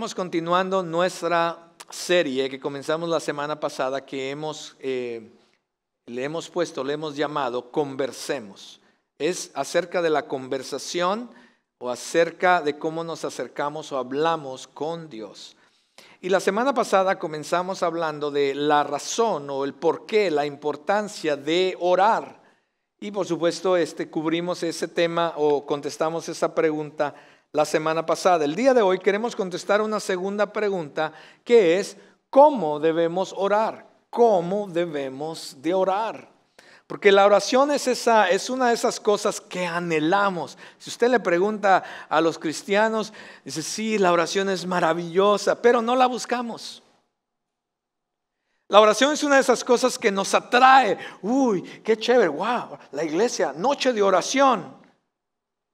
estamos continuando nuestra serie que comenzamos la semana pasada, que le hemos llamado Conversemos. Es acerca de la conversación o acerca de cómo nos acercamos o hablamos con Dios. Y la semana pasada comenzamos hablando de la razón o el porqué, la importancia de orar. Y por supuesto cubrimos ese tema o contestamos esa pregunta la semana pasada. El día de hoy queremos contestar una segunda pregunta, que es ¿cómo debemos orar? ¿Cómo debemos de orar? Porque la oración es una de esas cosas que anhelamos. Si usted le pregunta a los cristianos, dice, sí, la oración es maravillosa, pero no la buscamos. La oración es una de esas cosas que nos atrae. Uy, qué chévere, wow, la iglesia, noche de oración.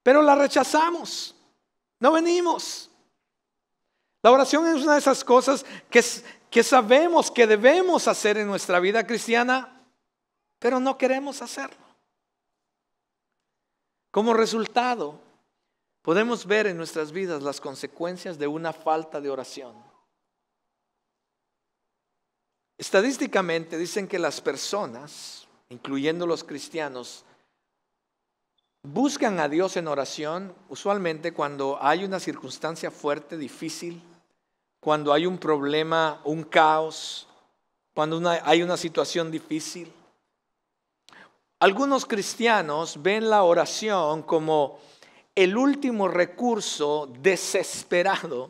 Pero la rechazamos, no venimos. La oración es una de esas cosas que sabemos que debemos hacer en nuestra vida cristiana, pero no queremos hacerlo. Como resultado, podemos ver en nuestras vidas las consecuencias de una falta de oración. Estadísticamente dicen que las personas, incluyendo los cristianos, buscan a Dios en oración usualmente cuando hay una circunstancia fuerte, difícil, cuando hay un problema, un caos, cuando hay una situación difícil. Algunos cristianos ven la oración como el último recurso desesperado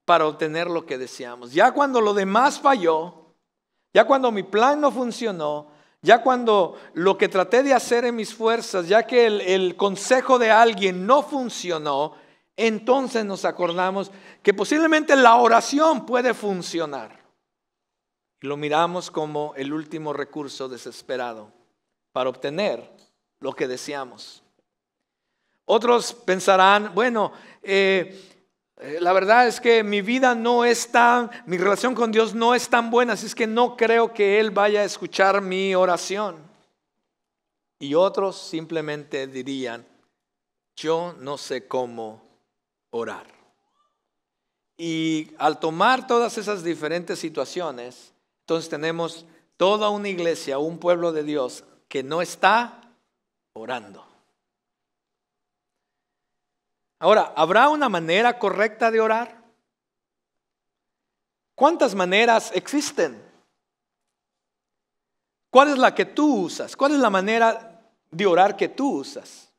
para obtener lo que deseamos. Ya cuando lo demás falló, ya cuando mi plan no funcionó, ya cuando lo que traté de hacer en mis fuerzas, ya que el consejo de alguien no funcionó, entonces nos acordamos que posiblemente la oración puede funcionar. Y lo miramos como el último recurso desesperado para obtener lo que deseamos. Otros pensarán, bueno, la verdad es que mi relación con Dios no es tan buena, así es que no creo que Él vaya a escuchar mi oración. Y otros simplemente dirían, yo no sé cómo orar. Y al tomar todas esas diferentes situaciones, entonces tenemos toda una iglesia, un pueblo de Dios que no está orando. Ahora, ¿habrá una manera correcta de orar? ¿Cuántas maneras existen? ¿Cuál es la que tú usas? ¿Cuál es la manera de orar que tú usas?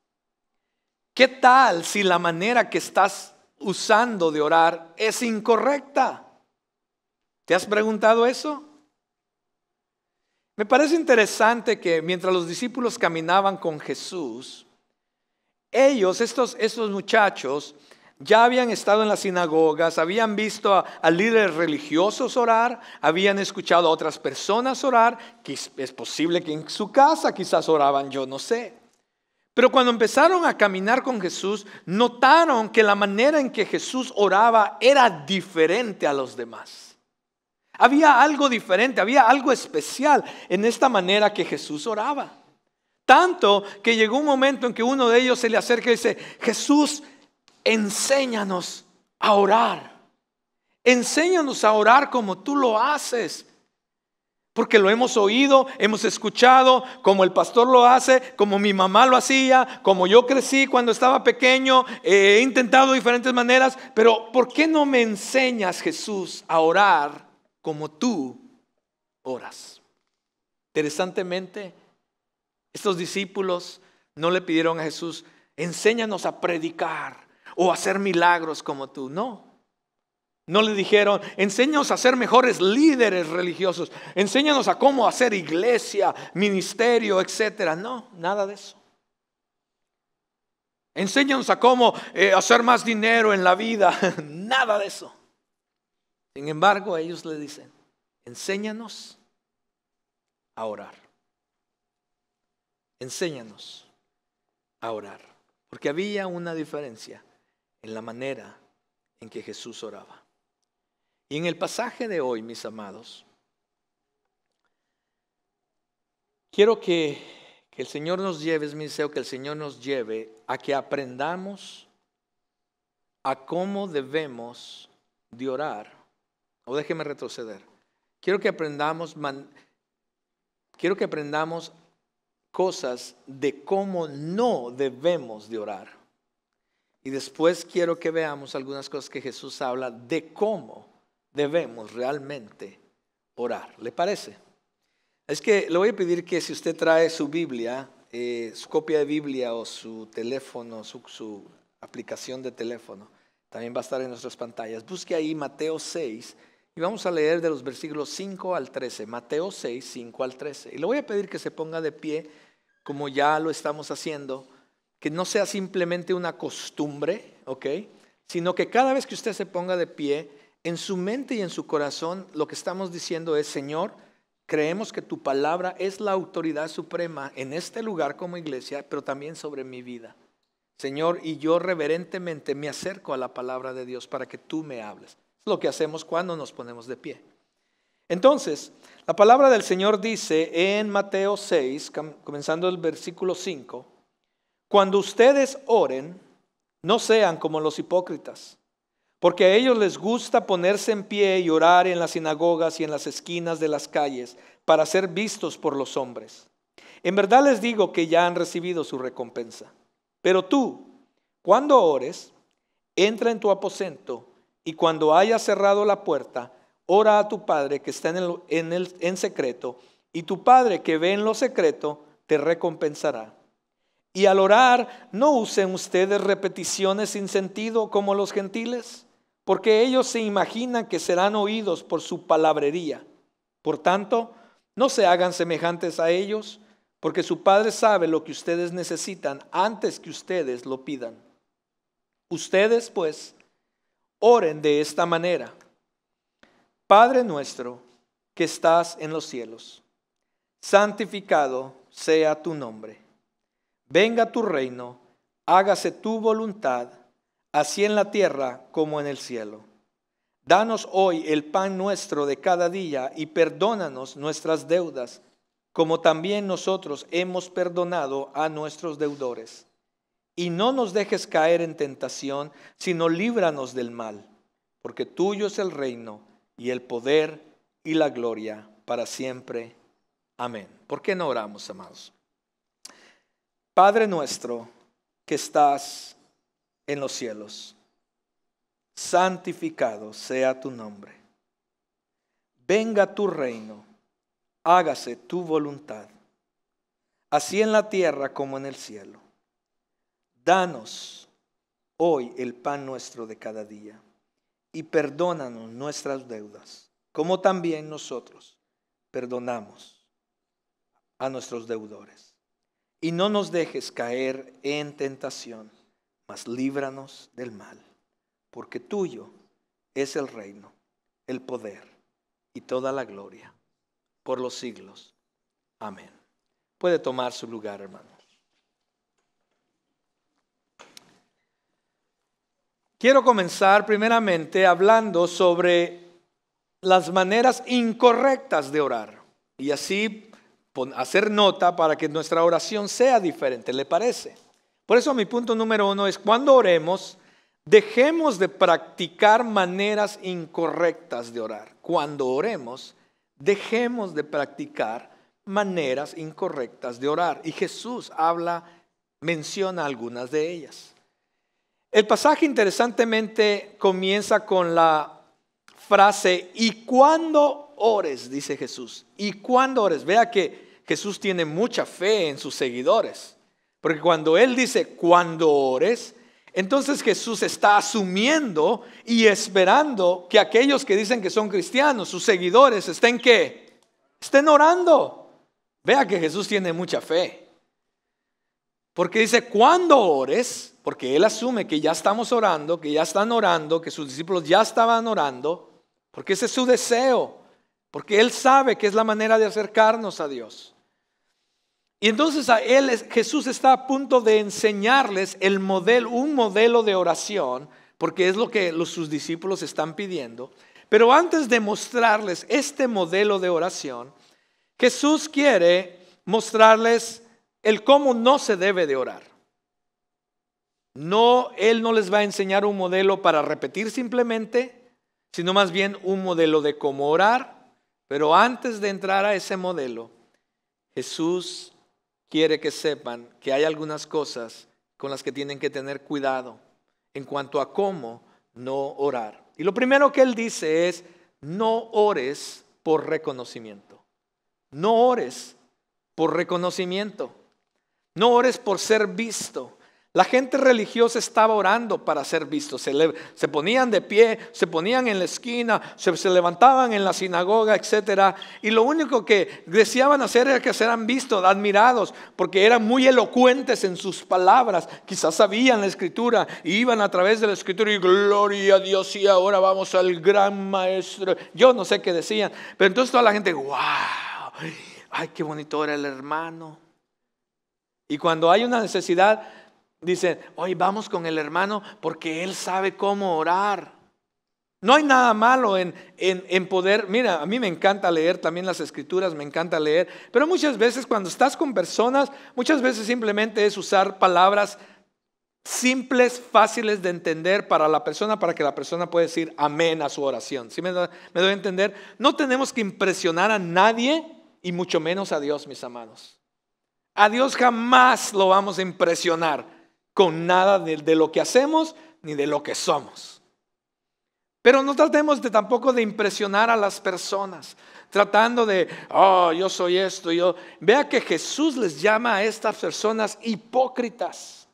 ¿Qué tal si la manera que estás usando de orar es incorrecta? ¿Te has preguntado eso? Me parece interesante que mientras los discípulos caminaban con Jesús, estos muchachos, ya habían estado en las sinagogas, habían visto a líderes religiosos orar, habían escuchado a otras personas orar, que es posible que en su casa quizás oraban, yo no sé. Pero cuando empezaron a caminar con Jesús, notaron que la manera en que Jesús oraba era diferente a los demás. Había algo diferente, había algo especial en esta manera que Jesús oraba. Tanto que llegó un momento en que uno de ellos se le acerca y dice, Jesús, enséñanos a orar. Enséñanos a orar como tú lo haces. Porque lo hemos oído, hemos escuchado, como el pastor lo hace, como mi mamá lo hacía, como yo crecí cuando estaba pequeño, he intentado diferentes maneras, pero ¿por qué no me enseñas, Jesús, a orar como tú oras? Interesantemente, estos discípulos no le pidieron a Jesús, enséñanos a predicar o a hacer milagros como tú. No le dijeron, enséñanos a ser mejores líderes religiosos, enséñanos a cómo hacer iglesia, ministerio, etcétera. No, nada de eso. Enséñanos a cómo hacer más dinero en la vida. Nada de eso. Sin embargo, ellos le dicen, enséñanos a orar. Enséñanos a orar. Porque había una diferencia en la manera en que Jesús oraba. Y en el pasaje de hoy, mis amados, quiero que el Señor nos lleve, es mi deseo que el Señor nos lleve a que aprendamos a cómo debemos de orar, o déjeme retroceder, quiero que aprendamos cosas de cómo no debemos de orar. Y después quiero que veamos algunas cosas que Jesús habla de cómo debemos realmente orar. ¿Le parece? Es que le voy a pedir que si usted trae su Biblia, su copia de Biblia o su teléfono, su aplicación de teléfono, también va a estar en nuestras pantallas. Busque ahí Mateo 6 y vamos a leer de los versículos 5 al 13. Mateo 6, 5 al 13. Y le voy a pedir que se ponga de pie como ya lo estamos haciendo, que no sea simplemente una costumbre, ¿ok? Sino que cada vez que usted se ponga de pie, en su mente y en su corazón, lo que estamos diciendo es: Señor, creemos que tu palabra es la autoridad suprema en este lugar como iglesia, pero también sobre mi vida. Señor, y yo reverentemente me acerco a la palabra de Dios para que tú me hables. Es lo que hacemos cuando nos ponemos de pie. Entonces, la palabra del Señor dice en Mateo 6, comenzando el versículo 5, cuando ustedes oren, no sean como los hipócritas, porque a ellos les gusta ponerse en pie y orar en las sinagogas y en las esquinas de las calles para ser vistos por los hombres. En verdad les digo que ya han recibido su recompensa. Pero tú, cuando ores, entra en tu aposento y cuando hayas cerrado la puerta, ora a tu Padre que está en secreto, y tu Padre que ve en lo secreto te recompensará. Y al orar, no usen ustedes repeticiones sin sentido como los gentiles, porque ellos se imaginan que serán oídos por su palabrería. Por tanto, no se hagan semejantes a ellos, porque su Padre sabe lo que ustedes necesitan antes que ustedes lo pidan. Ustedes, pues, oren de esta manera: Padre nuestro que estás en los cielos, santificado sea tu nombre. Venga tu reino, hágase tu voluntad, así en la tierra como en el cielo. Danos hoy el pan nuestro de cada día y perdónanos nuestras deudas, como también nosotros hemos perdonado a nuestros deudores. Y no nos dejes caer en tentación, sino líbranos del mal, porque tuyo es el reino y el poder y la gloria para siempre. Amén. ¿Por qué no oramos, amados? Padre nuestro que estás en los cielos, santificado sea tu nombre. Venga tu reino, hágase tu voluntad, así en la tierra como en el cielo. Danos hoy el pan nuestro de cada día y perdónanos nuestras deudas, como también nosotros perdonamos a nuestros deudores. Y no nos dejes caer en tentación, mas líbranos del mal, porque tuyo es el reino, el poder y toda la gloria por los siglos. Amén. Puede tomar su lugar, hermanos. Quiero comenzar primeramente hablando sobre las maneras incorrectas de orar y así hacer nota para que nuestra oración sea diferente, ¿le parece? Por eso mi punto número 1 es: cuando oremos, dejemos de practicar maneras incorrectas de orar. Cuando oremos, dejemos de practicar maneras incorrectas de orar. Y Jesús menciona algunas de ellas. El pasaje interesantemente comienza con la frase: y cuando ores, dice Jesús. Y cuando ores, vea que Jesús tiene mucha fe en sus seguidores. Porque cuando Él dice cuando ores, entonces Jesús está asumiendo y esperando que aquellos que dicen que son cristianos, sus seguidores, estén ¿qué? Estén orando. Vea que Jesús tiene mucha fe. Porque dice cuando ores, porque Él asume que ya estamos orando, que ya están orando, que sus discípulos ya estaban orando, porque ese es su deseo, porque Él sabe que es la manera de acercarnos a Dios. Y entonces Jesús está a punto de enseñarles un modelo de oración, porque es lo que sus discípulos están pidiendo. Pero antes de mostrarles este modelo de oración, Jesús quiere mostrarles el cómo no se debe de orar. No, Él no les va a enseñar un modelo para repetir simplemente, sino más bien un modelo de cómo orar. Pero antes de entrar a ese modelo, Jesús quiere que sepan que hay algunas cosas con las que tienen que tener cuidado en cuanto a cómo no orar. Y lo primero que Él dice es: no ores por reconocimiento. No ores por reconocimiento. No ores por ser visto. La gente religiosa estaba orando para ser vistos. Se ponían de pie, se ponían en la esquina, se levantaban en la sinagoga, etc. Y lo único que deseaban hacer era que sean vistos, admirados, porque eran muy elocuentes en sus palabras. Quizás sabían la escritura y iban a través de la escritura y gloria a Dios, y ahora vamos al gran maestro. Yo no sé qué decían, pero entonces toda la gente, wow, ay, qué bonito era el hermano. Y cuando hay una necesidad, dicen: hoy vamos con el hermano porque él sabe cómo orar. No hay nada malo en poder. Mira, a mí me encanta leer también las escrituras, me encanta leer. Pero muchas veces cuando estás con personas, muchas veces simplemente es usar palabras simples, fáciles de entender para la persona, para que la persona pueda decir amén a su oración. ¿Sí me doy a entender? No tenemos que impresionar a nadie y mucho menos a Dios, mis amados. A Dios jamás lo vamos a impresionar con nada de lo que hacemos ni de lo que somos. Pero no tratemos tampoco de impresionar a las personas, tratando de, yo soy esto. Vea que Jesús les llama a estas personas hipócritas.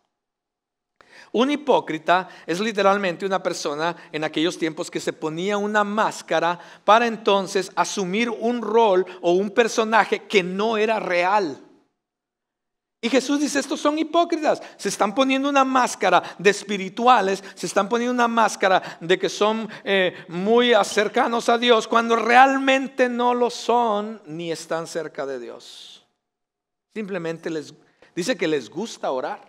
Un hipócrita es literalmente una persona en aquellos tiempos que se ponía una máscara para entonces asumir un rol o un personaje que no era real. Y Jesús dice: estos son hipócritas, se están poniendo una máscara de espirituales, se están poniendo una máscara de que son muy cercanos a Dios, cuando realmente no lo son ni están cerca de Dios. Simplemente dice que les gusta orar.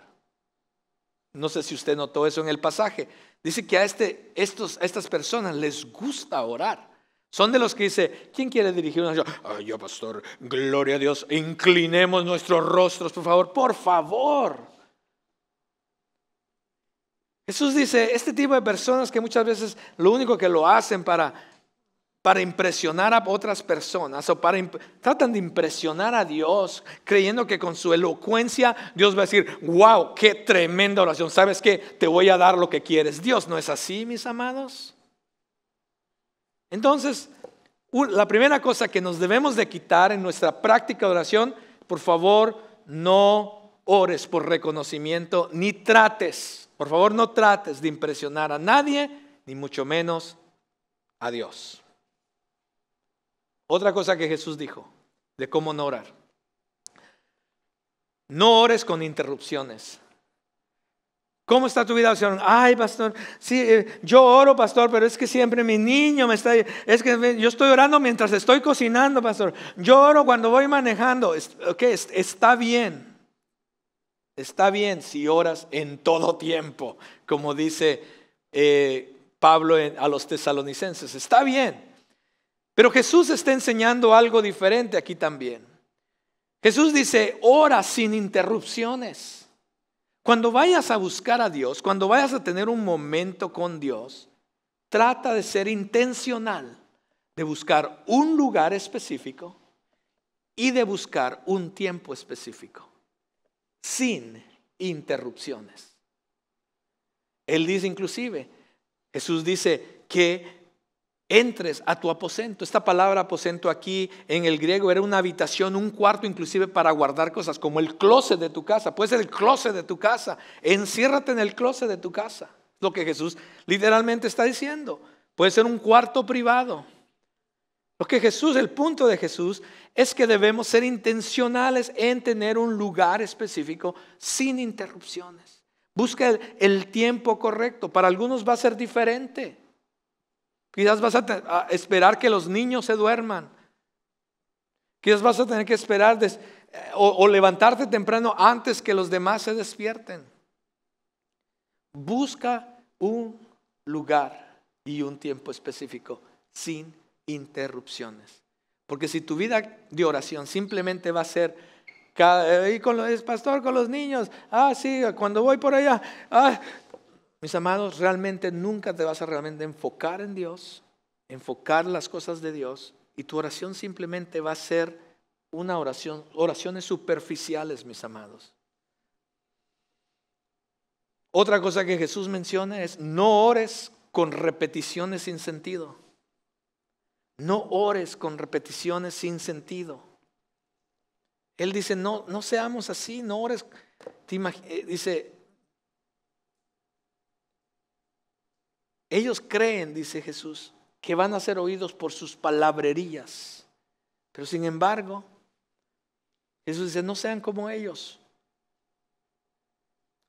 No sé si usted notó eso en el pasaje. Dice que a estas personas les gusta orar. Son de los que dice: ¿quién quiere dirigir una oración? Yo, pastor, gloria a Dios, inclinemos nuestros rostros, por favor. Por favor. Jesús dice: este tipo de personas que muchas veces lo único que lo hacen para impresionar a otras personas, o tratan de impresionar a Dios, creyendo que con su elocuencia Dios va a decir: wow, qué tremenda oración, ¿sabes qué? Te voy a dar lo que quieres. Dios no es así, mis amados. Entonces, la primera cosa que nos debemos de quitar en nuestra práctica de oración: por favor, no ores por reconocimiento, ni trates, por favor, no trates de impresionar a nadie, ni mucho menos a Dios. Otra cosa que Jesús dijo de cómo no orar: no ores con interrupciones. ¿Cómo está tu vida? Ay, pastor, sí, yo oro, pastor, pero es que siempre mi niño es que yo estoy orando mientras estoy cocinando, pastor. Yo oro cuando voy manejando. Está bien. Está bien si oras en todo tiempo, como dice Pablo a los tesalonicenses. Está bien. Pero Jesús está enseñando algo diferente aquí también. Jesús dice: ora sin interrupciones. Cuando vayas a buscar a Dios, cuando vayas a tener un momento con Dios, trata de ser intencional, de buscar un lugar específico y de buscar un tiempo específico, sin interrupciones. Él dice inclusive, Jesús dice que entres a tu aposento. Esta palabra aposento aquí en el griego era una habitación, un cuarto inclusive para guardar cosas, como el closet de tu casa. Puede ser el closet de tu casa. Enciérrate en el closet de tu casa. Lo que Jesús literalmente está diciendo. Puede ser un cuarto privado. El punto de Jesús es que debemos ser intencionales en tener un lugar específico sin interrupciones. Busca el tiempo correcto. Para algunos va a ser diferente. Quizás vas a esperar que los niños se duerman. Quizás vas a tener que esperar o levantarte temprano antes que los demás se despierten. Busca un lugar y un tiempo específico sin interrupciones. Porque si tu vida de oración simplemente va a ser pastor con los niños, sí, cuando voy por allá, mis amados, realmente nunca te vas a realmente enfocar en Dios enfocar las cosas de Dios y tu oración simplemente va a ser una oración, oraciones superficiales, mis amados. Otra cosa que Jesús menciona es: no ores con repeticiones sin sentido. No ores con repeticiones sin sentido. Él dice: no seamos así, no ores. Dice, ellos creen, dice Jesús, que van a ser oídos por sus palabrerías. Pero sin embargo, Jesús dice: no sean como ellos.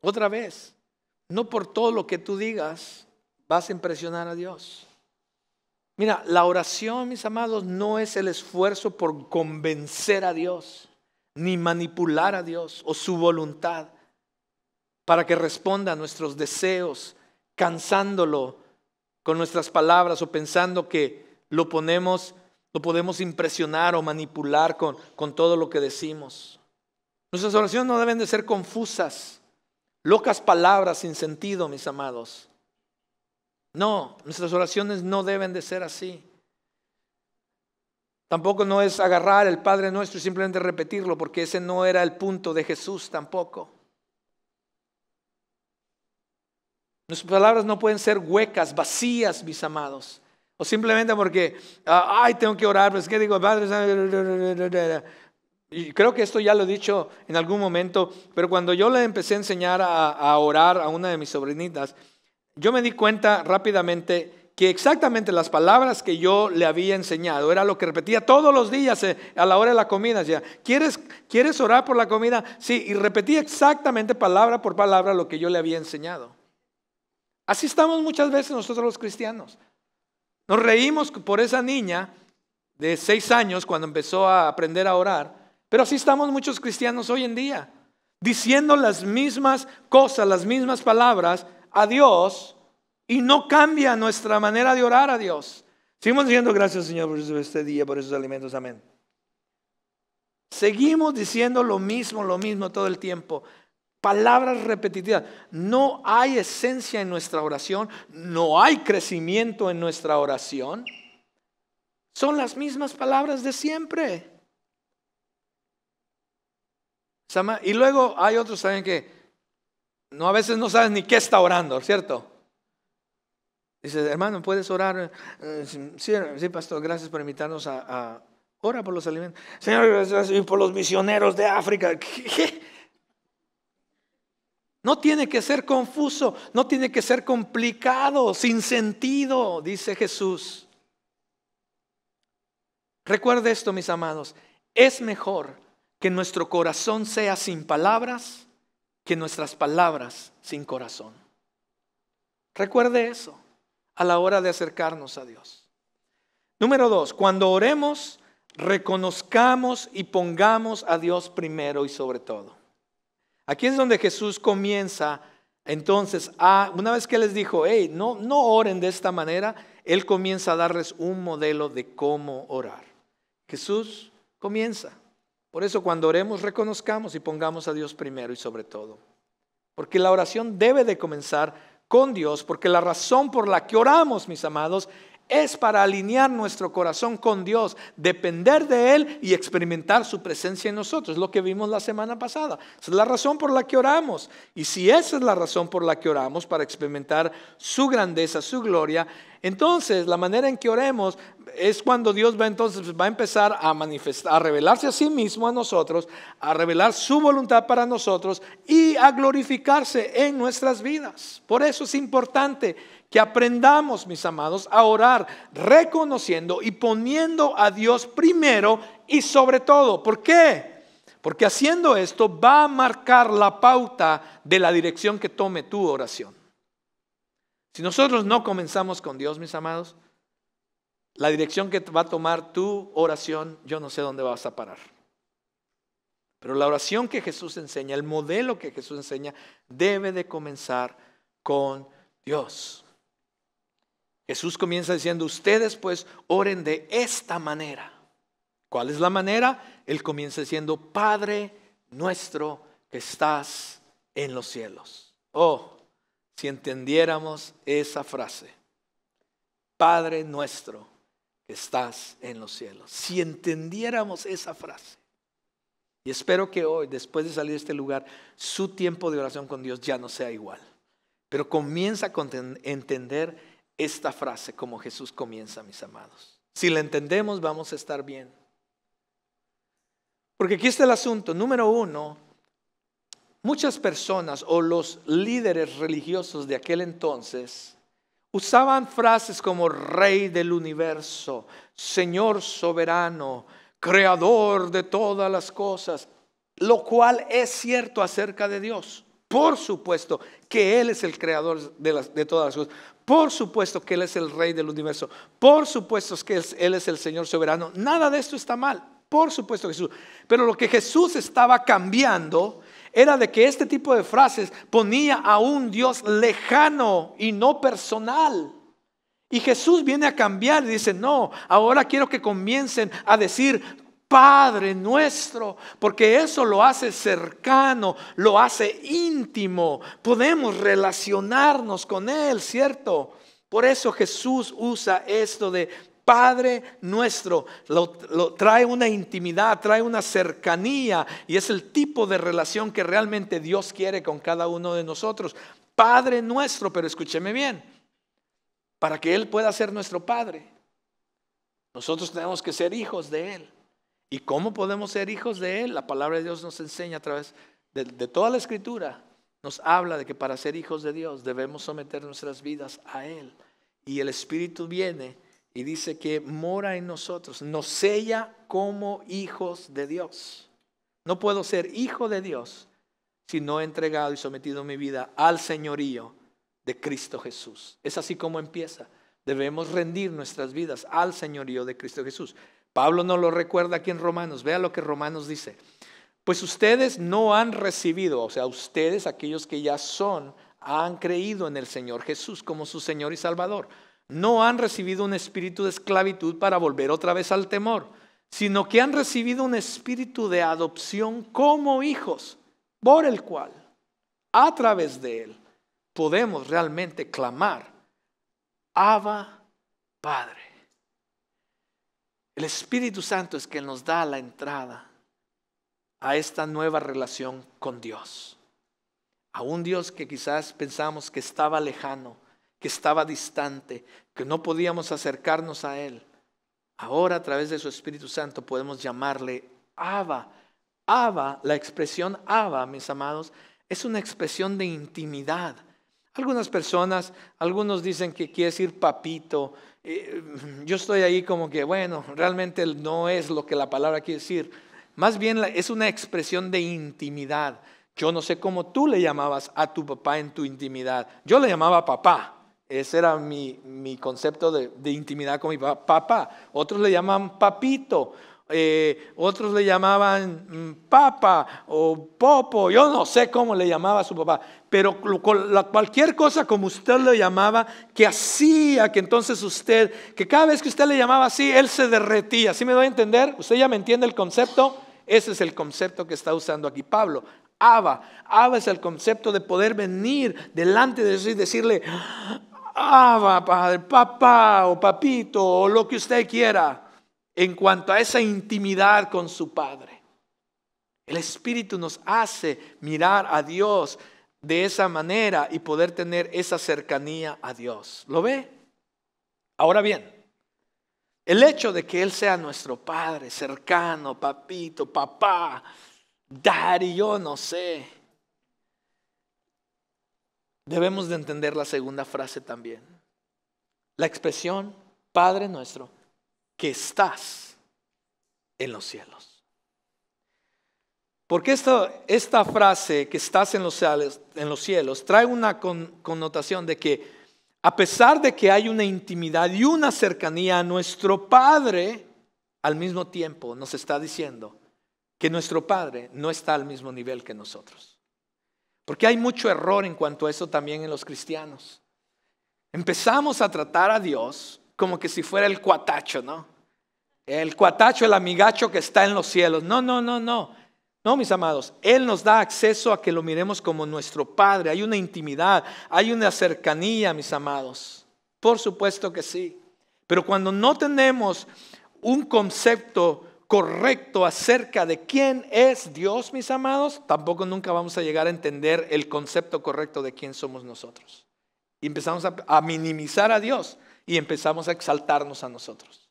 Otra vez, no por todo lo que tú digas vas a impresionar a Dios. Mira, la oración, mis amados, no es el esfuerzo por convencer a Dios, ni manipular a Dios o su voluntad para que responda a nuestros deseos, cansándolo con nuestras palabras o pensando que lo podemos impresionar o manipular con todo lo que decimos. Nuestras oraciones no deben de ser confusas, locas palabras sin sentido, mis amados. No, nuestras oraciones no deben de ser así. Tampoco no es agarrar el Padre Nuestro y simplemente repetirlo, porque ese no era el punto de Jesús tampoco. Nuestras palabras no pueden ser huecas, vacías, mis amados. O simplemente porque, tengo que orar, pues ¿qué digo? Padre, y creo que esto ya lo he dicho en algún momento, pero cuando yo le empecé a enseñar a orar a una de mis sobrinitas, yo me di cuenta rápidamente que exactamente las palabras que yo le había enseñado era lo que repetía todos los días a la hora de la comida. O sea, ¿quieres orar por la comida? Sí, y repetía exactamente palabra por palabra lo que yo le había enseñado. Así estamos muchas veces nosotros los cristianos. Nos reímos por esa niña de 6 años cuando empezó a aprender a orar, pero así estamos muchos cristianos hoy en día, diciendo las mismas cosas, las mismas palabras a Dios, y no cambia nuestra manera de orar a Dios. Seguimos diciendo: gracias, Señor, por este día, por esos alimentos, amén. Seguimos diciendo lo mismo todo el tiempo. Palabras repetitivas. No hay esencia en nuestra oración, no hay crecimiento en nuestra oración. Son las mismas palabras de siempre. Y luego hay otros también que a veces no sabes ni qué está orando, ¿cierto? Dice: hermano, ¿puedes orar? Sí, pastor, gracias por invitarnos a orar por los alimentos. Señor, gracias por los misioneros de África. ¿Qué? No tiene que ser confuso, no tiene que ser complicado, sin sentido, dice Jesús. Recuerde esto, mis amados: es mejor que nuestro corazón sea sin palabras que nuestras palabras sin corazón. Recuerde eso a la hora de acercarnos a Dios. Número 2, cuando oremos, reconozcamos y pongamos a Dios primero y sobre todo. Aquí es donde Jesús comienza entonces una vez que les dijo: no oren de esta manera, Él comienza a darles un modelo de cómo orar. Jesús comienza. Por eso cuando oremos, reconozcamos y pongamos a Dios primero y sobre todo. Porque la oración debe de comenzar con Dios, porque la razón por la que oramos, mis amados, es para alinear nuestro corazón con Dios, depender de Él y experimentar su presencia en nosotros. Es lo que vimos la semana pasada. Esa es la razón por la que oramos. Y si esa es la razón por la que oramos, para experimentar su grandeza, su gloria, entonces la manera en que oremos es cuando Dios va a empezar a manifestar, a revelarse a sí mismo a nosotros, a revelar su voluntad para nosotros y a glorificarse en nuestras vidas. Por eso es importante que aprendamos, mis amados, a orar reconociendo y poniendo a Dios primero y sobre todo. ¿Por qué? Porque haciendo esto va a marcar la pauta de la dirección que tome tu oración. Si nosotros no comenzamos con Dios, mis amados, la dirección que va a tomar tu oración, yo no sé dónde vas a parar. Pero la oración que Jesús enseña, el modelo que Jesús enseña, debe de comenzar con Dios. Jesús comienza diciendo: ustedes pues oren de esta manera. ¿Cuál es la manera? Él comienza diciendo: Padre nuestro que estás en los cielos. Si entendiéramos esa frase: Padre nuestro estás en los cielos. Si entendiéramos esa frase, y espero que hoy, después de salir de este lugar, su tiempo de oración con Dios ya no sea igual. Pero comienza a entender esta frase como Jesús comienza, mis amados. Si la entendemos, vamos a estar bien. Porque aquí está el asunto. Número uno, muchas personas o los líderes religiosos de aquel entonces usaban frases como Rey del universo, Señor soberano, Creador de todas las cosas, lo cual es cierto acerca de Dios. Por supuesto que Él es el creador de todas las cosas. Por supuesto que Él es el Rey del universo. Por supuesto que Él es el Señor soberano. Nada de esto está mal. Por supuesto Jesús. Pero lo que Jesús estaba cambiando era de que este tipo de frases ponía a un Dios lejano y no personal. Y Jesús viene a cambiar y dice, no, ahora quiero que comiencen a decir Padre nuestro, porque eso lo hace cercano, lo hace íntimo. Podemos relacionarnos con Él, ¿cierto? Por eso Jesús usa esto de Padre nuestro. Lo trae una intimidad, trae una cercanía, y es el tipo de relación que realmente Dios quiere con cada uno de nosotros. Padre nuestro, pero escúcheme bien, para que Él pueda ser nuestro Padre, nosotros tenemos que ser hijos de Él. ¿Y cómo podemos ser hijos de Él? La palabra de Dios nos enseña a través de toda la Escritura. Nos habla de que para ser hijos de Dios debemos someter nuestras vidas a Él. Y el Espíritu viene y dice que mora en nosotros, nos sella como hijos de Dios. No puedo ser hijo de Dios si no he entregado y sometido mi vida al señorío de Cristo Jesús. Es así como empieza. Debemos rendir nuestras vidas al señorío de Cristo Jesús. Pablo nos lo recuerda aquí en Romanos. Vea lo que Romanos dice. Pues ustedes no han recibido, o sea, ustedes, aquellos que ya han creído en el Señor Jesús como su Señor y Salvador. No han recibido un espíritu de esclavitud para volver otra vez al temor, sino que han recibido un espíritu de adopción como hijos, por el cual, a través de Él, podemos realmente clamar, Abba, Padre. El Espíritu Santo es quien nos da la entrada a esta nueva relación con Dios. A un Dios que quizás pensamos que estaba lejano, que estaba distante, que no podíamos acercarnos a Él. Ahora a través de su Espíritu Santo podemos llamarle Abba. Abba, la expresión Abba, mis amados, es una expresión de intimidad. Algunas personas, algunos dicen que quiere decir papito. Yo estoy ahí como que, bueno, realmente no es lo que la palabra quiere decir. Más bien es una expresión de intimidad. Yo no sé cómo tú le llamabas a tu papá en tu intimidad. Yo le llamaba papá. Ese era mi concepto de intimidad con mi papá. Otros le llaman papito. Otros le llamaban papa o popo. Yo no sé cómo le llamaba a su papá. Pero cualquier cosa como usted le llamaba, que hacía que entonces que cada vez que usted le llamaba así, él se derretía. ¿Sí me doy a entender? ¿Usted ya me entiende el concepto? Ese es el concepto que está usando aquí Pablo. Abba es el concepto de poder venir delante de Dios y decirle, Abba, Padre, papá o papito o lo que usted quiera, en cuanto a esa intimidad con su Padre. El Espíritu nos hace mirar a Dios de esa manera y poder tener esa cercanía a Dios. ¿Lo ve? Ahora bien, el hecho de que Él sea nuestro Padre cercano, papito, papá, daddy, yo no sé. Debemos de entender la segunda frase también. La expresión Padre nuestro, que estás en los cielos. Porque esta frase, que estás en los cielos, trae una connotación de que a pesar de que hay una intimidad y una cercanía a nuestro Padre, al mismo tiempo nos está diciendo que nuestro Padre no está al mismo nivel que nosotros. Porque hay mucho error en cuanto a eso también en los cristianos. Empezamos a tratar a Dios como que si fuera el cuatacho, ¿no? El cuatacho, el amigacho que está en los cielos. No, mis amados, Él nos da acceso a que lo miremos como nuestro Padre. Hay una intimidad, hay una cercanía, mis amados. Por supuesto que sí. Pero cuando no tenemos un concepto correcto acerca de quién es Dios, mis amados, tampoco nunca vamos a llegar a entender el concepto correcto de quién somos nosotros. Y empezamos a minimizar a Dios y empezamos a exaltarnos a nosotros.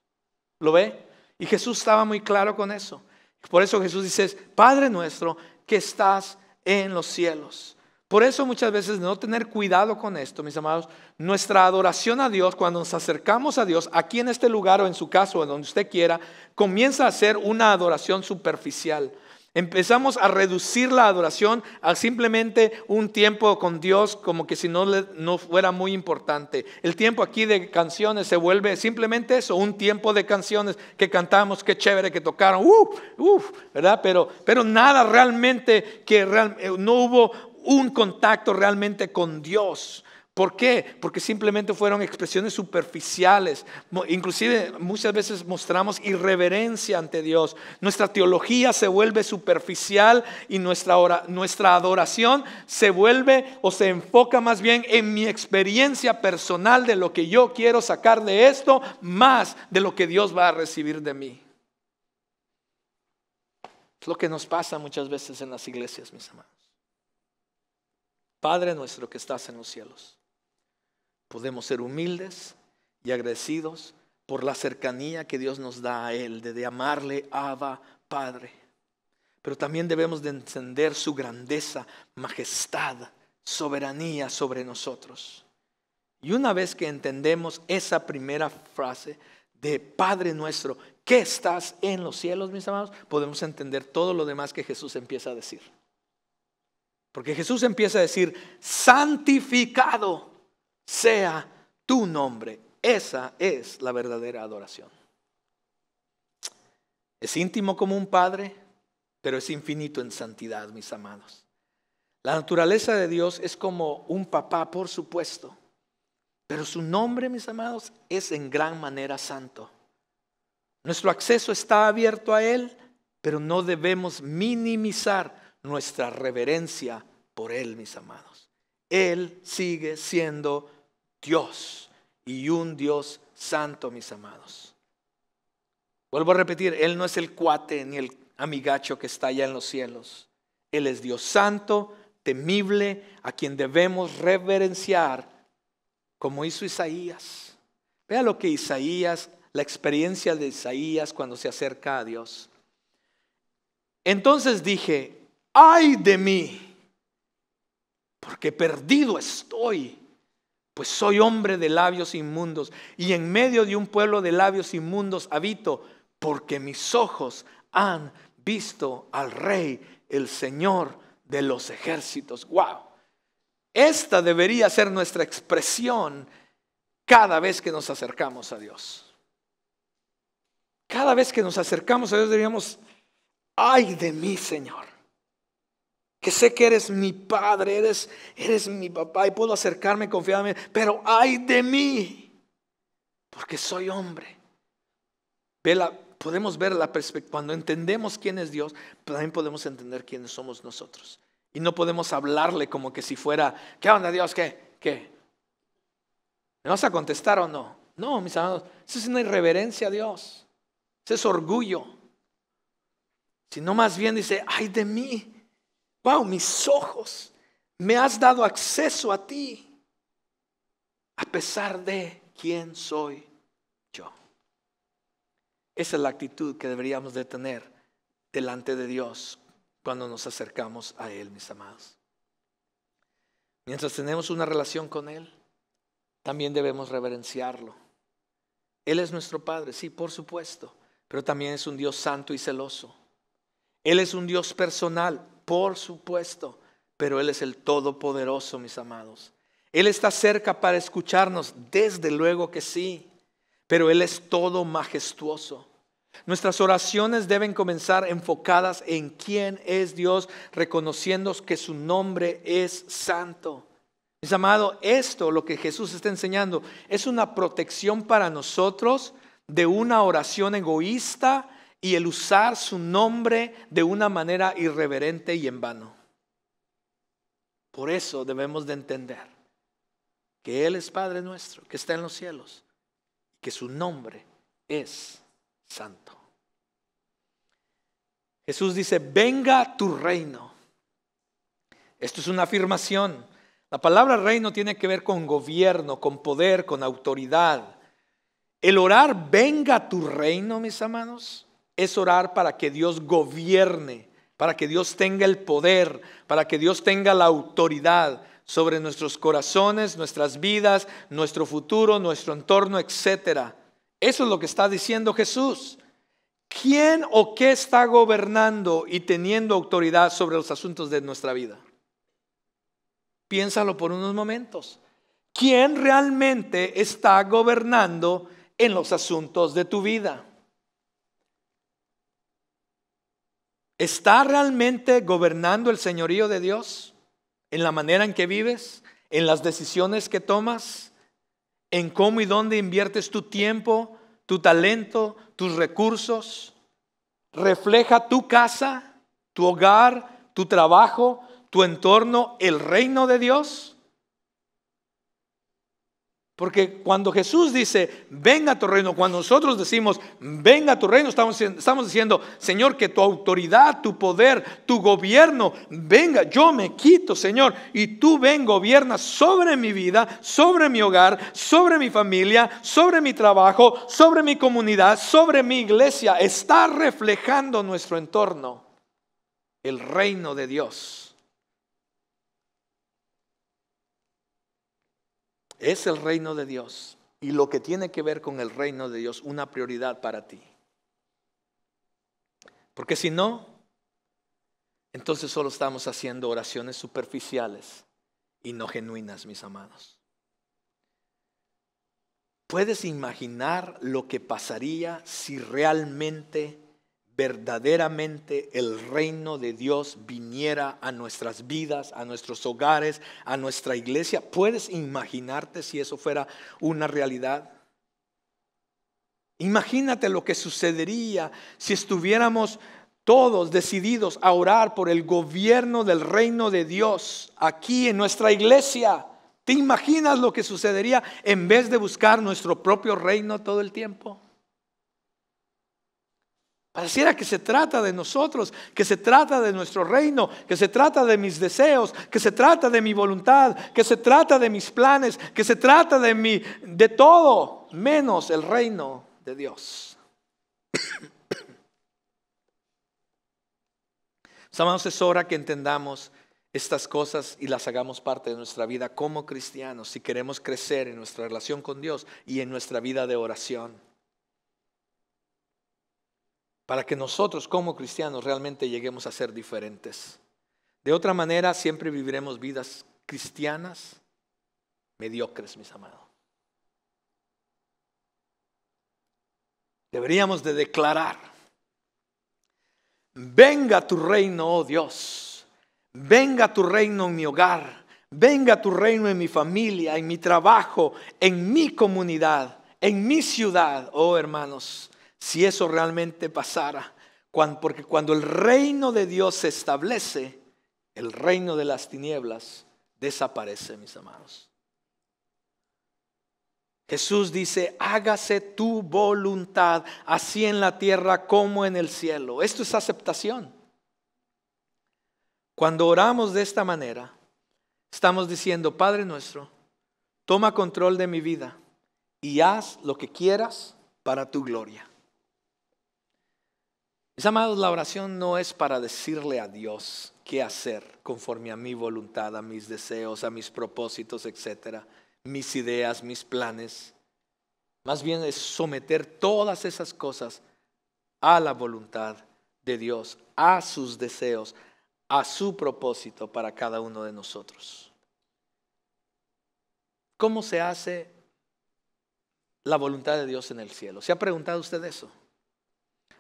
¿Lo ve? Y Jesús estaba muy claro con eso. Por eso Jesús dice, Padre nuestro que estás en los cielos. Por eso muchas veces no tener cuidado con esto, mis amados, nuestra adoración a Dios, cuando nos acercamos a Dios, aquí en este lugar o en su casa o en donde usted quiera, comienza a ser una adoración superficial. Empezamos a reducir la adoración a simplemente un tiempo con Dios como que si no fuera muy importante. El tiempo aquí de canciones se vuelve simplemente eso, un tiempo de canciones que cantamos, qué chévere que tocaron, ¿verdad? Pero nada realmente no hubo un contacto realmente con Dios. ¿Por qué? Porque simplemente fueron expresiones superficiales. Inclusive muchas veces mostramos irreverencia ante Dios. Nuestra teología se vuelve superficial y nuestra adoración se vuelve o se enfoca más bien en mi experiencia personal de lo que yo quiero sacar de esto, más de lo que Dios va a recibir de mí. Es lo que nos pasa muchas veces en las iglesias, mis amados. Padre nuestro que estás en los cielos. Podemos ser humildes y agradecidos por la cercanía que Dios nos da a Él, de llamarle Abba, Padre. Pero también debemos de entender su grandeza, majestad, soberanía sobre nosotros. Y una vez que entendemos esa primera frase de Padre nuestro, que estás en los cielos, mis amados, podemos entender todo lo demás que Jesús empieza a decir. Porque Jesús empieza a decir, santificado sea tu nombre. Esa es la verdadera adoración. Es íntimo como un padre, pero es infinito en santidad, mis amados. La naturaleza de Dios es como un papá, por supuesto, pero su nombre, mis amados, es en gran manera santo. Nuestro acceso está abierto a Él, pero no debemos minimizar nuestra reverencia por Él, mis amados. Él sigue siendo Dios y un Dios santo, mis amados. Vuelvo a repetir, Él no es el cuate ni el amigacho que está allá en los cielos. Él es Dios santo, temible, a quien debemos reverenciar, como hizo Isaías. Vea lo que Isaías, la experiencia de Isaías cuando se acerca a Dios. Entonces dije, ay de mí, porque perdido estoy, pues soy hombre de labios inmundos, y en medio de un pueblo de labios inmundos habito, porque mis ojos han visto al Rey, el Señor de los ejércitos. ¡Wow! Esta debería ser nuestra expresión cada vez que nos acercamos a Dios. Cada vez que nos acercamos a Dios diríamos, ay de mí, Señor, que sé que eres mi Padre, eres mi papá y puedo acercarme confiadamente, pero ay de mí, porque soy hombre. Podemos ver la perspectiva, cuando entendemos quién es Dios, también podemos entender quiénes somos nosotros. Y no podemos hablarle como que si fuera, ¿qué onda Dios? ¿Qué? ¿Me vas a contestar o no? No, mis amados, eso es una irreverencia a Dios. Eso es orgullo. Sino más bien dice, ay de mí. Wow, mis ojos, me has dado acceso a ti, a pesar de quién soy yo. Esa es la actitud que deberíamos de tener delante de Dios cuando nos acercamos a Él, mis amados. Mientras tenemos una relación con Él, también debemos reverenciarlo. Él es nuestro Padre, sí, por supuesto, pero también es un Dios santo y celoso. Él es un Dios personal, por supuesto, pero Él es el Todopoderoso, mis amados. Él está cerca para escucharnos, desde luego que sí, pero Él es todo majestuoso. Nuestras oraciones deben comenzar enfocadas en quién es Dios, reconociendo que su nombre es santo. Mis amados, esto, lo que Jesús está enseñando, es una protección para nosotros de una oración egoísta y el usar su nombre de una manera irreverente y en vano. Por eso debemos de entender que Él es Padre nuestro, que está en los cielos, que su nombre es santo. Jesús dice, venga tu reino. Esto es una afirmación. La palabra reino tiene que ver con gobierno, con poder, con autoridad. El orar, venga tu reino, mis amados, es orar para que Dios gobierne, para que Dios tenga el poder, para que Dios tenga la autoridad sobre nuestros corazones, nuestras vidas, nuestro futuro, nuestro entorno, etc. Eso es lo que está diciendo Jesús. ¿Quién o qué está gobernando y teniendo autoridad sobre los asuntos de nuestra vida? Piénsalo por unos momentos. ¿Quién realmente está gobernando en los asuntos de tu vida? ¿Está realmente gobernando el señorío de Dios en la manera en que vives, en las decisiones que tomas, en cómo y dónde inviertes tu tiempo, tu talento, tus recursos? ¿Refleja tu casa, tu hogar, tu trabajo, tu entorno, el reino de Dios? Porque cuando Jesús dice, venga tu reino, cuando nosotros decimos, venga tu reino, estamos diciendo, Señor, que tu autoridad, tu poder, tu gobierno, venga, yo me quito, Señor, y tú ven, gobiernas sobre mi vida, sobre mi hogar, sobre mi familia, sobre mi trabajo, sobre mi comunidad, sobre mi iglesia. Está reflejando nuestro entorno el reino de Dios. Es el reino de Dios y lo que tiene que ver con el reino de Dios una prioridad para ti. Porque si no, entonces solo estamos haciendo oraciones superficiales y no genuinas, mis amados. ¿Puedes imaginar lo que pasaría si realmente, verdaderamente el reino de Dios viniera a nuestras vidas, a nuestros hogares, a nuestra iglesia? ¿Puedes imaginarte si eso fuera una realidad? Imagínate lo que sucedería si estuviéramos todos decididos a orar por el gobierno del reino de Dios aquí en nuestra iglesia. ¿Te imaginas lo que sucedería en vez de buscar nuestro propio reino todo el tiempo? Pareciera que se trata de nosotros, que se trata de nuestro reino, que se trata de mis deseos, que se trata de mi voluntad, que se trata de mis planes, que se trata de todo, menos el reino de Dios. Amados, es hora que entendamos estas cosas y las hagamos parte de nuestra vida como cristianos, si queremos crecer en nuestra relación con Dios y en nuestra vida de oración. Para que nosotros como cristianos realmente lleguemos a ser diferentes. De otra manera siempre viviremos vidas cristianas mediocres, mis amados. Deberíamos de declarar, venga tu reino, oh Dios, venga tu reino en mi hogar, venga tu reino en mi familia, en mi trabajo, en mi comunidad, en mi ciudad, oh hermanos. Si eso realmente pasara, porque cuando el reino de Dios se establece, el reino de las tinieblas desaparece, mis amados. Jesús dice, hágase tu voluntad, así en la tierra como en el cielo. Esto es aceptación. Cuando oramos de esta manera, estamos diciendo, Padre nuestro, toma control de mi vida y haz lo que quieras para tu gloria. Mis amados, la oración no es para decirle a Dios qué hacer conforme a mi voluntad, a mis deseos, a mis propósitos, etcétera, mis ideas, mis planes. Más bien es someter todas esas cosas a la voluntad de Dios, a sus deseos, a su propósito para cada uno de nosotros. ¿Cómo se hace la voluntad de Dios en el cielo? ¿Se ha preguntado usted eso?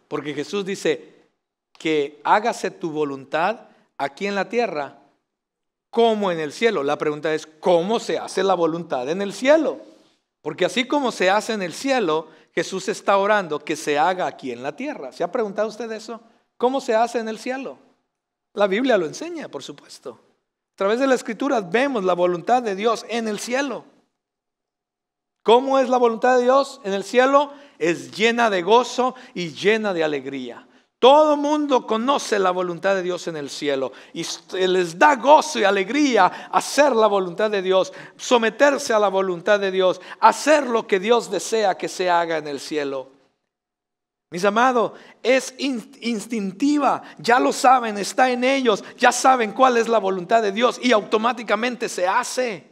Porque Jesús dice que hágase tu voluntad aquí en la tierra como en el cielo. La pregunta es, ¿cómo se hace la voluntad en el cielo? Porque así como se hace en el cielo, Jesús está orando que se haga aquí en la tierra. ¿Se ha preguntado usted eso? ¿Cómo se hace en el cielo? La Biblia lo enseña, por supuesto. A través de la Escritura vemos la voluntad de Dios en el cielo. ¿Cómo es la voluntad de Dios en el cielo? Es llena de gozo y llena de alegría. Todo mundo conoce la voluntad de Dios en el cielo y les da gozo y alegría hacer la voluntad de Dios, someterse a la voluntad de Dios, hacer lo que Dios desea que se haga en el cielo. Mis amados, es instintiva, ya lo saben, está en ellos, ya saben cuál es la voluntad de Dios y automáticamente se hace.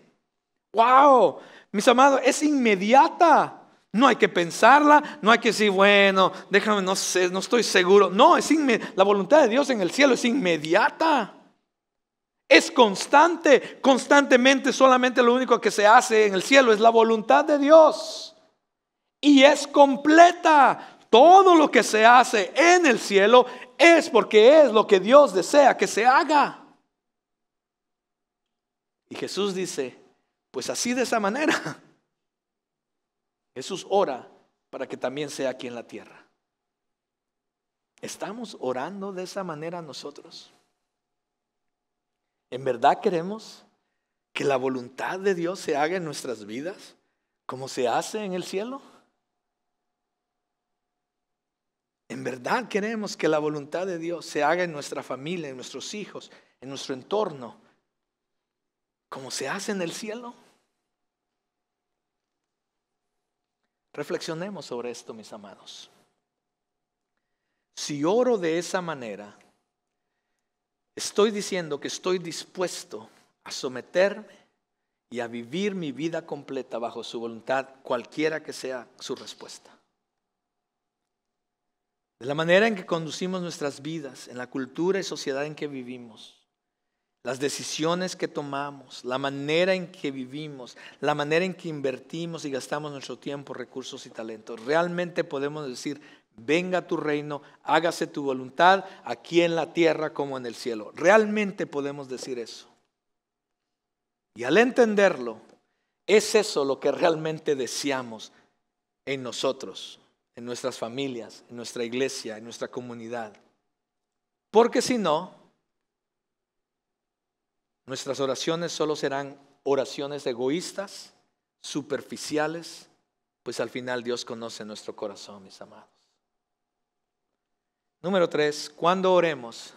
¡Wow! Mis amados, es inmediata. No hay que pensarla, no hay que decir, bueno, déjame, no sé, no estoy seguro. No, la voluntad de Dios en el cielo es inmediata. Es constante, constantemente. Solamente lo único que se hace en el cielo es la voluntad de Dios. Y es completa. Todo lo que se hace en el cielo es porque es lo que Dios desea que se haga. Y Jesús dice, pues así de esa manera, Jesús ora para que también sea aquí en la tierra. ¿Estamos orando de esa manera nosotros? ¿En verdad queremos que la voluntad de Dios se haga en nuestras vidas como se hace en el cielo? ¿En verdad queremos que la voluntad de Dios se haga en nuestra familia, en nuestros hijos, en nuestro entorno, como se hace en el cielo? Reflexionemos sobre esto, mis amados. Si oro de esa manera, estoy diciendo que estoy dispuesto a someterme y a vivir mi vida completa bajo su voluntad, cualquiera que sea su respuesta. De la manera en que conducimos nuestras vidas, en la cultura y sociedad en que vivimos, las decisiones que tomamos, la manera en que vivimos, la manera en que invertimos y gastamos nuestro tiempo, recursos y talentos. Realmente podemos decir, venga tu reino, hágase tu voluntad aquí en la tierra como en el cielo. Realmente podemos decir eso. Y al entenderlo, es eso lo que realmente deseamos en nosotros, en nuestras familias, en nuestra iglesia, en nuestra comunidad. Porque si no, nuestras oraciones solo serán oraciones egoístas, superficiales, pues al final Dios conoce nuestro corazón, mis amados. Número 3, cuando oremos,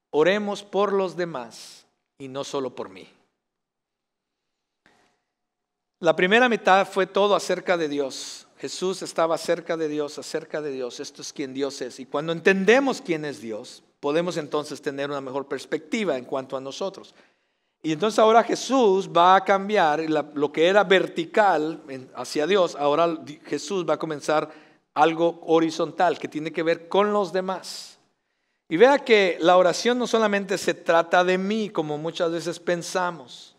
oremos por los demás y no solo por mí. La primera mitad fue todo acerca de Dios. Jesús estaba cerca de Dios, acerca de Dios. Esto es quien Dios es. Y cuando entendemos quién es Dios, podemos entonces tener una mejor perspectiva en cuanto a nosotros. Y entonces ahora Jesús va a cambiar lo que era vertical hacia Dios. Ahora Jesús va a comenzar algo horizontal que tiene que ver con los demás. Y vea que la oración no solamente se trata de mí, como muchas veces pensamos.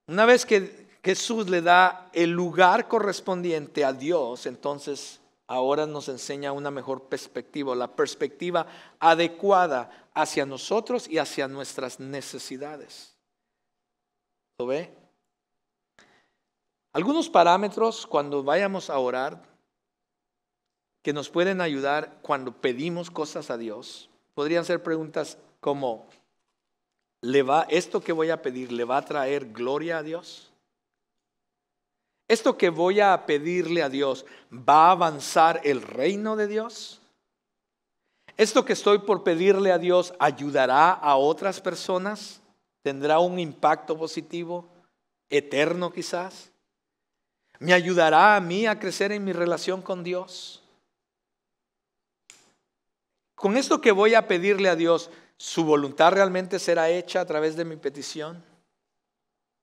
Una vez que Jesús le da el lugar correspondiente a Dios, entonces ahora nos enseña una mejor perspectiva, la perspectiva adecuada hacia nosotros y hacia nuestras necesidades. ¿Lo ve? Algunos parámetros cuando vayamos a orar que nos pueden ayudar cuando pedimos cosas a Dios, podrían ser preguntas como, ¿esto que voy a pedir le va a traer gloria a Dios? ¿Esto que voy a pedirle a Dios va a avanzar el reino de Dios? ¿Esto que estoy por pedirle a Dios ayudará a otras personas? ¿Tendrá un impacto positivo, eterno quizás? ¿Me ayudará a mí a crecer en mi relación con Dios? Con esto que voy a pedirle a Dios, ¿su voluntad realmente será hecha a través de mi petición?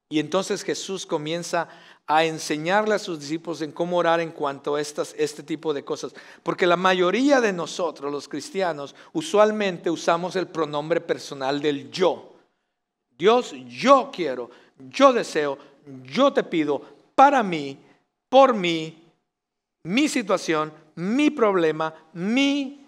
Y entonces Jesús comienza a enseñarle a sus discípulos en cómo orar en cuanto a este tipo de cosas. Porque la mayoría de nosotros, los cristianos, usualmente usamos el pronombre personal del yo. Dios, yo quiero, yo deseo, yo te pido, para mí, por mí, mi situación, mi problema, mi.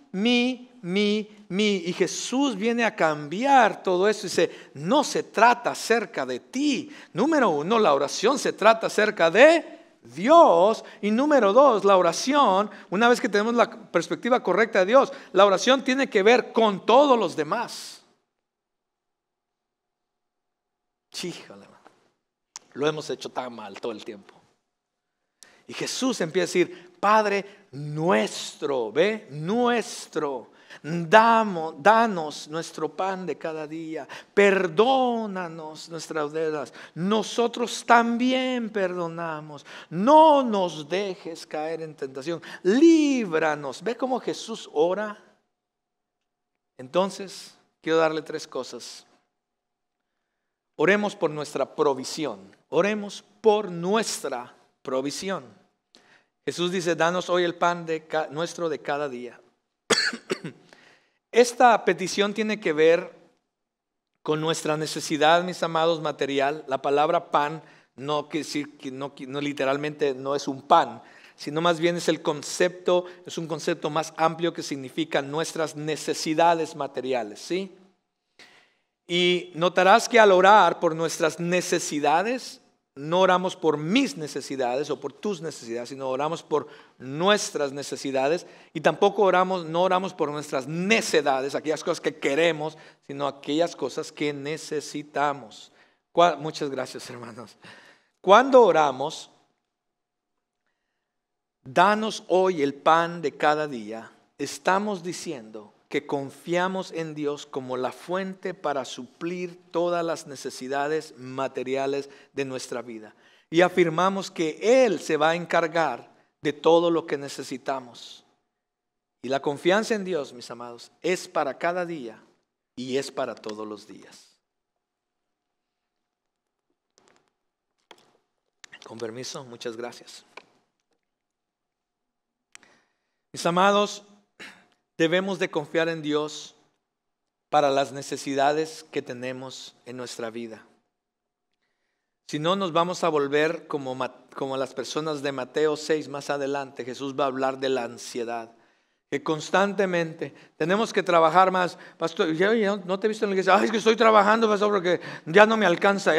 Y Jesús viene a cambiar todo eso y dice, no se trata acerca de ti. Número 1, la oración se trata acerca de Dios. Y número 2, la oración, una vez que tenemos la perspectiva correcta de Dios, la oración tiene que ver con todos los demás. Chíjale. lo hemos hecho tan mal todo el tiempo. Y Jesús empieza a decir, Padre nuestro, ¿ve? Nuestro. Danos nuestro pan de cada día, perdónanos nuestras deudas, nosotros también perdonamos, no nos dejes caer en tentación, líbranos. ¿Ve cómo Jesús ora? Entonces, quiero darle 3 cosas. Oremos por nuestra provisión, oremos por nuestra provisión. Jesús dice, danos hoy el pan nuestro de cada día. Esta petición tiene que ver con nuestra necesidad, mis amados, material. La palabra pan no quiere decir que no literalmente no es un pan, sino más bien es el concepto, es un concepto más amplio que significa nuestras necesidades materiales, ¿sí? Y notarás que al orar por nuestras necesidades, no oramos por mis necesidades o por tus necesidades, sino oramos por nuestras necesidades. Y tampoco no oramos por nuestras necedades, aquellas cosas que queremos, sino aquellas cosas que necesitamos. Muchas gracias, hermanos. Cuando oramos, danos hoy el pan de cada día, estamos diciendo que confiamos en Dios como la fuente para suplir todas las necesidades materiales de nuestra vida. Y afirmamos que Él se va a encargar de todo lo que necesitamos. Y la confianza en Dios, mis amados, es para cada día y es para todos los días. Con permiso, muchas gracias. Mis amados, debemos de confiar en Dios para las necesidades que tenemos en nuestra vida. Si no, nos vamos a volver como las personas de Mateo 6 más adelante. Jesús va a hablar de la ansiedad, que constantemente tenemos que trabajar más. Pastor, yo no te he visto en la iglesia. Es que estoy trabajando, pastor, porque ya no me alcanza.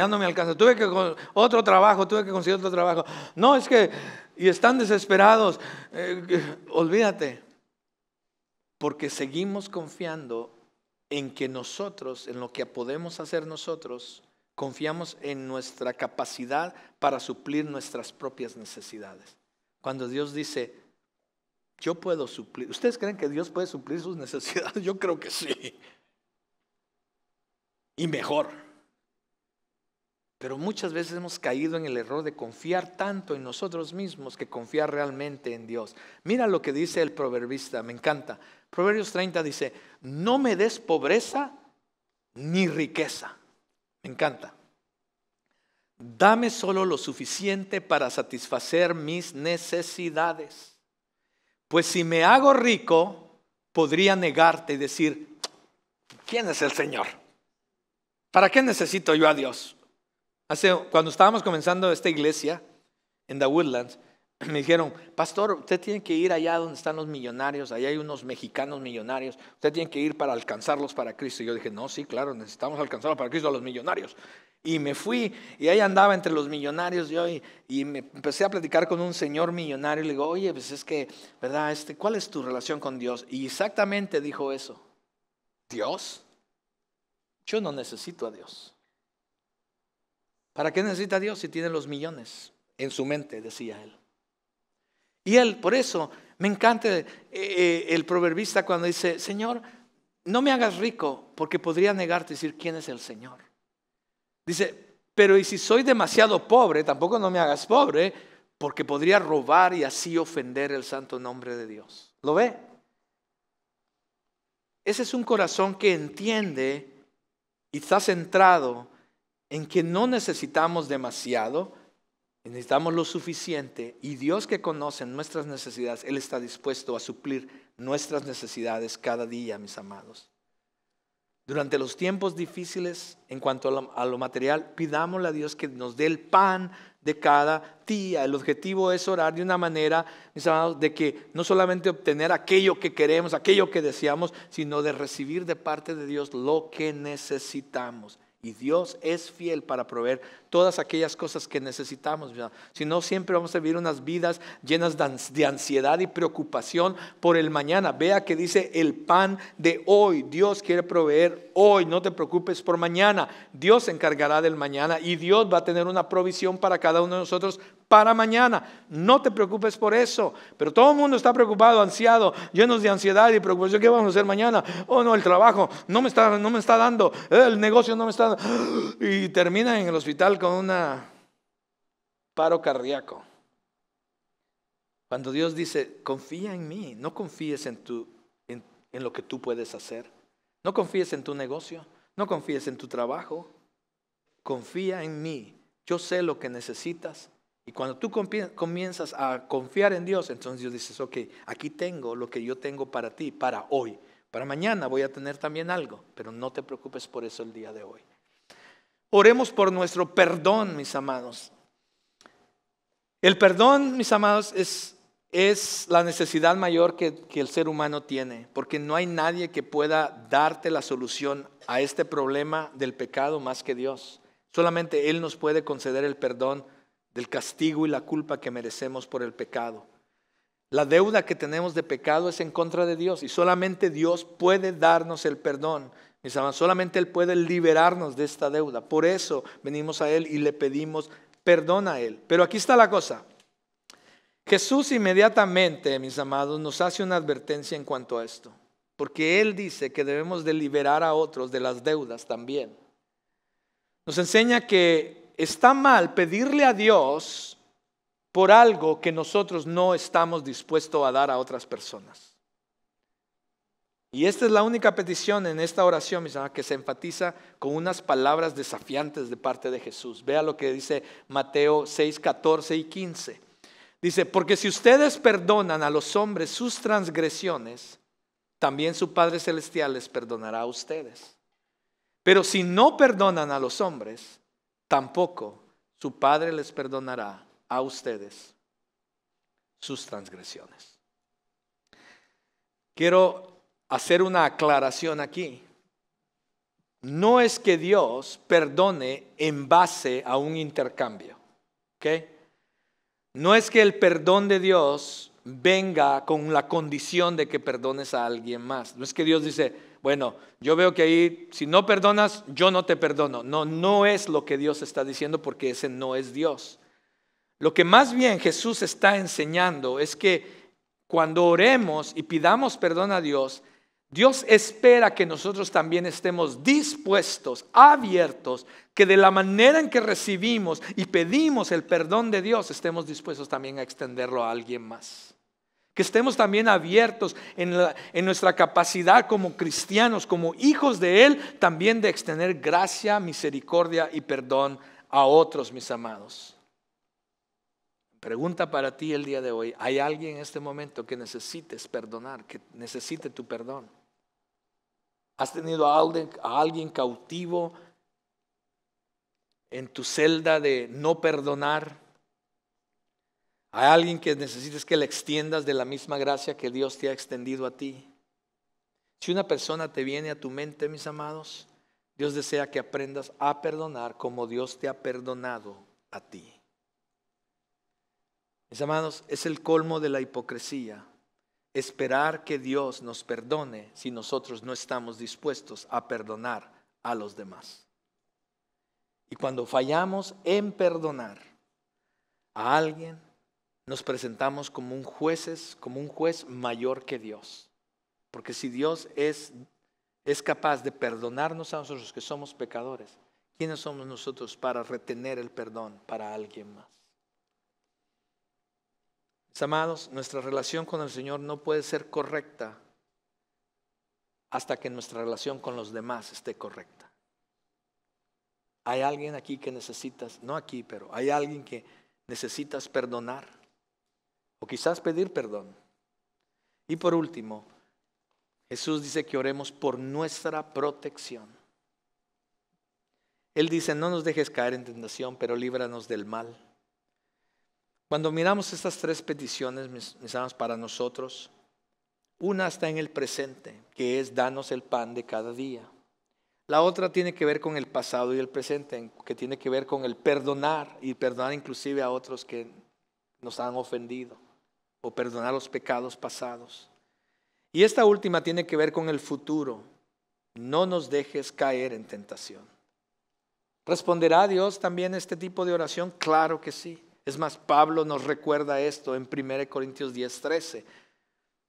Tuve que conseguir otro trabajo. No, es que, y están desesperados. Olvídate. Porque seguimos confiando en que nosotros, en lo que podemos hacer nosotros, confiamos en nuestra capacidad para suplir nuestras propias necesidades. Cuando Dios dice, yo puedo suplir. ¿Ustedes creen que Dios puede suplir sus necesidades? Yo creo que sí. Y mejor. Pero muchas veces hemos caído en el error de confiar tanto en nosotros mismos que confiar realmente en Dios. Mira lo que dice el proverbista, me encanta. Proverbios 30 dice, no me des pobreza ni riqueza. Me encanta. Dame solo lo suficiente para satisfacer mis necesidades. Pues si me hago rico, podría negarte y decir, ¿quién es el Señor? ¿Para qué necesito yo a Dios? Cuando estábamos comenzando esta iglesia en The Woodlands, me dijeron, pastor, usted tiene que ir allá donde están los millonarios, allá hay unos mexicanos millonarios, usted tiene que ir para alcanzarlos para Cristo. Y yo dije, no, sí, claro, necesitamos alcanzarlos para Cristo a los millonarios. Y me fui y ahí andaba entre los millonarios yo y me empecé a platicar con un señor millonario y le digo, oye, pues es que, ¿verdad? ¿Cuál es tu relación con Dios? Y exactamente dijo eso, ¿Dios? Yo no necesito a Dios. ¿Para qué necesita a Dios si tiene los millones en su mente? Decía él. Y él, por eso, me encanta el proverbista cuando dice, Señor, no me hagas rico porque podría negarte y decir quién es el Señor. Dice, pero y si soy demasiado pobre, tampoco no me hagas pobre porque podría robar y así ofender el santo nombre de Dios. ¿Lo ve? Ese es un corazón que entiende y está centrado en que no necesitamos demasiado, necesitamos lo suficiente, y Dios, que conoce nuestras necesidades, Él está dispuesto a suplir nuestras necesidades cada día, mis amados. Durante los tiempos difíciles, en cuanto a lo material, pidámosle a Dios que nos dé el pan de cada día. El objetivo es orar de una manera, mis amados, de que no solamente obtener aquello que queremos, aquello que deseamos, sino de recibir de parte de Dios lo que necesitamos. Y Dios es fiel para proveer todas aquellas cosas que necesitamos. Si no, siempre vamos a vivir unas vidas llenas de ansiedad y preocupación por el mañana. Vea que dice el pan de hoy. Dios quiere proveer hoy. No te preocupes por mañana. Dios se encargará del mañana y Dios va a tener una provisión para cada uno de nosotros para mañana. No te preocupes por eso. Pero todo el mundo está preocupado, ansiado, llenos de ansiedad y preocupación. ¿Qué vamos a hacer mañana? Oh no, el trabajo no me está dando. El negocio no me está dando. Y termina en el hospital con un paro cardíaco. Cuando Dios dice, confía en mí, no confíes en lo que tú puedes hacer. No confíes en tu negocio, no confíes en tu trabajo. Confía en mí. Yo sé lo que necesitas. Y cuando tú comienzas a confiar en Dios, entonces Dios dice, ok, aquí tengo lo que yo tengo para ti, para hoy. Para mañana voy a tener también algo, pero no te preocupes por eso el día de hoy. Oremos por nuestro perdón, mis amados. El perdón, mis amados, es la necesidad mayor que el ser humano tiene, porque no hay nadie que pueda darte la solución a este problema del pecado más que Dios. Solamente Él nos puede conceder el perdón del castigo y la culpa que merecemos por el pecado. La deuda que tenemos de pecado es en contra de Dios y solamente Dios puede darnos el perdón. Mis amados, solamente Él puede liberarnos de esta deuda. Por eso venimos a Él y le pedimos perdón a Él. Pero aquí está la cosa. Jesús inmediatamente, mis amados, nos hace una advertencia en cuanto a esto. Porque Él dice que debemos de liberar a otros de las deudas también. Nos enseña que está mal pedirle a Dios por algo que nosotros no estamos dispuestos a dar a otras personas. Y esta es la única petición en esta oración, mis amados, que se enfatiza con unas palabras desafiantes de parte de Jesús. Vea lo que dice Mateo 6, 14 y 15. Dice, porque si ustedes perdonan a los hombres sus transgresiones, también su Padre Celestial les perdonará a ustedes. Pero si no perdonan a los hombres, tampoco su Padre les perdonará a ustedes sus transgresiones. Quiero hacer una aclaración aquí. No es que Dios perdone en base a un intercambio. ¿Ok? No es que el perdón de Dios venga con la condición de que perdones a alguien más. No es que Dios dice, bueno, yo veo que ahí, si no perdonas, yo no te perdono. No, no es lo que Dios está diciendo porque ese no es Dios. Lo que más bien Jesús está enseñando es que cuando oremos y pidamos perdón a Dios, Dios espera que nosotros también estemos dispuestos, abiertos, que de la manera en que recibimos y pedimos el perdón de Dios, estemos dispuestos también a extenderlo a alguien más. Que estemos también abiertos en nuestra capacidad como cristianos, como hijos de Él, también de extender gracia, misericordia y perdón a otros, mis amados. Pregunta para ti el día de hoy, ¿hay alguien en este momento que necesites perdonar, que necesite tu perdón? ¿Has tenido a alguien cautivo en tu celda de no perdonar? ¿Hay alguien que necesites que le extiendas de la misma gracia que Dios te ha extendido a ti? Si una persona te viene a tu mente, mis amados, Dios desea que aprendas a perdonar como Dios te ha perdonado a ti. Mis amados, es el colmo de la hipocresía esperar que Dios nos perdone si nosotros no estamos dispuestos a perdonar a los demás. Y cuando fallamos en perdonar a alguien, nos presentamos como un juez mayor que Dios. Porque si Dios es capaz de perdonarnos a nosotros que somos pecadores, ¿quiénes somos nosotros para retener el perdón para alguien más? Mis amados, nuestra relación con el Señor no puede ser correcta hasta que nuestra relación con los demás esté correcta. Hay alguien aquí que necesitas, no aquí, pero hay alguien que necesitas perdonar o quizás pedir perdón. Y por último, Jesús dice que oremos por nuestra protección. Él dice, no nos dejes caer en tentación, pero líbranos del mal. Cuando miramos estas tres peticiones, mis amados, para nosotros, una está en el presente, que es danos el pan de cada día. La otra tiene que ver con el pasado y el presente, que tiene que ver con el perdonar y perdonar inclusive a otros que nos han ofendido o perdonar los pecados pasados. Y esta última tiene que ver con el futuro. No nos dejes caer en tentación. ¿Responderá Dios también a este tipo de oración? Claro que sí. Es más, Pablo nos recuerda esto en 1 Corintios 10:13.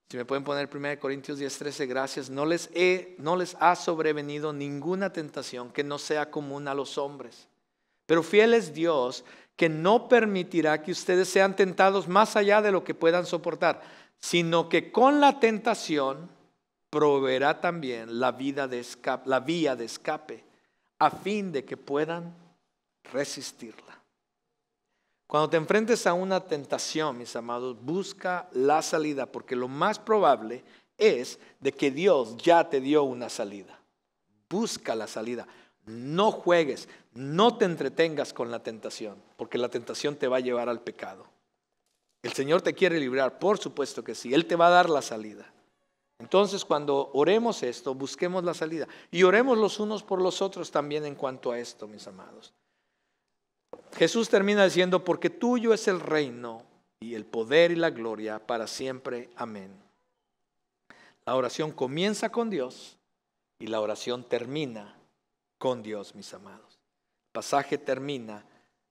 Si me pueden poner 1 Corintios 10:13, gracias. No les ha sobrevenido ninguna tentación que no sea común a los hombres. Pero fiel es Dios, que no permitirá que ustedes sean tentados más allá de lo que puedan soportar, sino que con la tentación proveerá también la vía de escape, a fin de que puedan resistirla. Cuando te enfrentes a una tentación, mis amados, busca la salida, porque lo más probable es de que Dios ya te dio una salida. Busca la salida. No juegues, no te entretengas con la tentación, porque la tentación te va a llevar al pecado. El Señor te quiere librar, por supuesto que sí, Él te va a dar la salida. Entonces, cuando oremos esto, busquemos la salida. Y oremos los unos por los otros también en cuanto a esto, mis amados. Jesús termina diciendo, porque tuyo es el reino y el poder y la gloria para siempre. Amén. La oración comienza con Dios y la oración termina con Dios, mis amados. El pasaje termina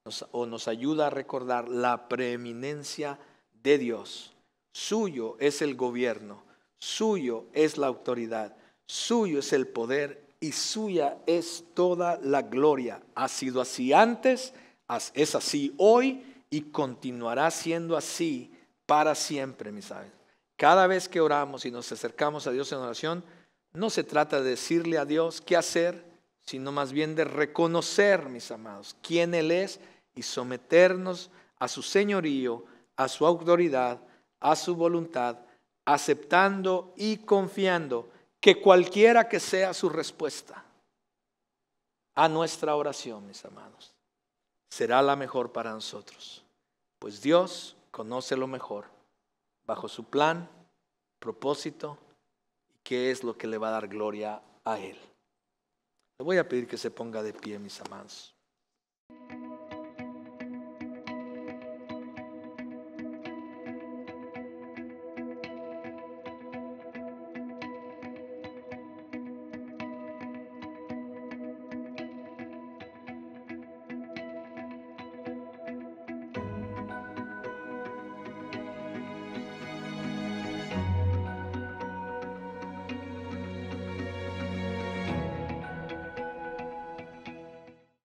nos ayuda a recordar la preeminencia de Dios. Suyo es el gobierno, suyo es la autoridad, suyo es el poder y suya es toda la gloria. Ha sido así antes, es así hoy y continuará siendo así para siempre, mis amados. Cada vez que oramos y nos acercamos a Dios en oración, no se trata de decirle a Dios qué hacer, sino más bien de reconocer, mis amados, quién Él es y someternos a su señorío, a su autoridad, a su voluntad, aceptando y confiando que cualquiera que sea su respuesta a nuestra oración, mis amados, será la mejor para nosotros, pues Dios conoce lo mejor bajo su plan, propósito y qué es lo que le va a dar gloria a Él. Le voy a pedir que se ponga de pie, mis amados.